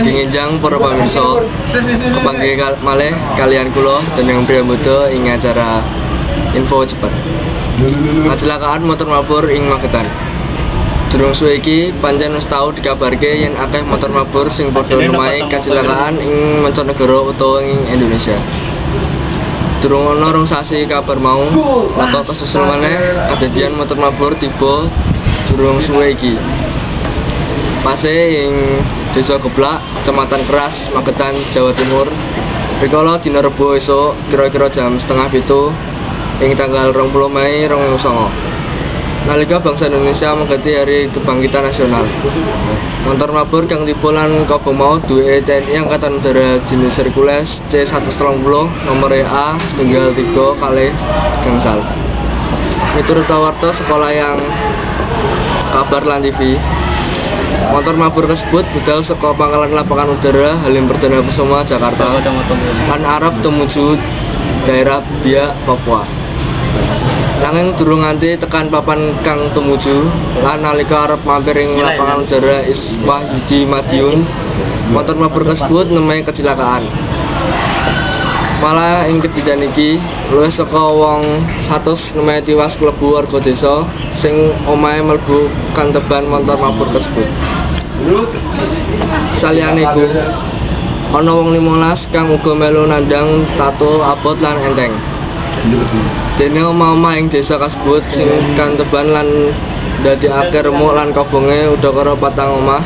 Dinginjang para pamirsa, kepanggih malih kalian kula dening Priyambada ing acara info cepet. Kecelakaan motor mabur ing Magetan. Durung suwe iki pancen wis tau dikabarke yen akeh motor mabur sing padha numahi kecelakaan ing mancanegara utawa ing Indonesia. Durung ana rong sasi kabar mau, apa kesusul maneh kadadian motor mabur tiba durung suwe iki. Pase ing Desa Geblak, Kecamatan Keras, Magetan, Jawa Timur. Rikala dina Rebo esuk kira-kira jam 6:30 ing tanggal 20 Mei 2009. Nalika bangsa Indonesia mengganti Hari Kebangkitan Nasional. Motor mabur kang tiba lan kobong mau duwe TNI Angkatan Udara jenis Hercules C130 nomor EA 193 kalih gangsal. Miturut warta sekolah yang kabar lan TV, motor mabur tersebut budal saka Pangkalan Lapangan Udara Halim Perdana Kusuma Jakarta lan arep tumuju daerah Biak Papua. Nanging durung nganti tekan papan kang tumuju lan nalika arep mampir ing Lapangan Udara Iswah Yudi Madiun, motor mabur tersebut nemai kecelakaan. Malah ing kejadian iki luwih saka wong 100 nemai tiwas klebu warga desa sing omahe mlebu kanteban motor mabur tersebut. Saliyane iku ana wong 15 kang uga melu nandhang tato abot lan enteng. Dene omah-omah ing desa kasebut sing kanteban lan ndadekake remuk lan kobonge udakara 4 omah.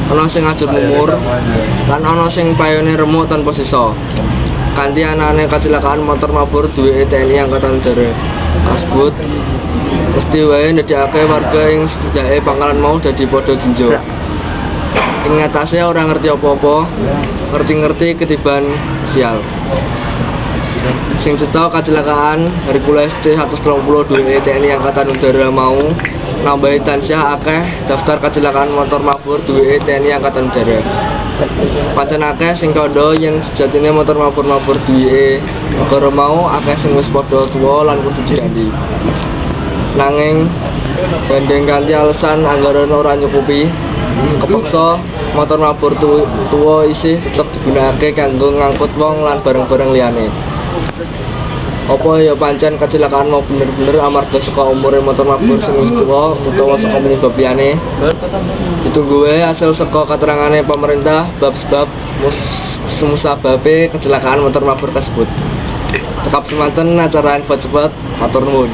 Ana sing ajur mumur lan ana sing payone remuk tanpa sisa. Kanthi anane kecelakaan motor mabur duwe TNI Angkatan Udara kasebut mesti wae ndadekake warga ing sedake pangkalan mau dadi padha jinjo. Ing ngatasé ora ngerti apa-apa, ngerti-ngerti ketiban sial. Sing cetha kecelakaan Hercules C130 duwe TNI Angkatan Udara mau nambahi tansah akeh daftar kecelakaan motor mabur duwe TNI Angkatan Udara. Pancen akeh sing kandha yen sejatine motor mabur duwe negara mau akeh sing wis padha tuwa lan kudu diganti. Nanging banding kanthi alasan anggaran ora nyukupi, kepeksa motor mabur tuwa isih tetep digunakake kanggo ngangkut wong lan barang-barang liyane. Apa ya pancen kecelakaan mau bener-bener amarga saka umure motor mabur sing wis tuwa utawa saka penyebab liyane? Ditunggu wae hasil saka keterangane pemerintah bab sebab musababe kecelakaan motor mabur tersebut. Tetap semanten acara info cepet, matur nuwun.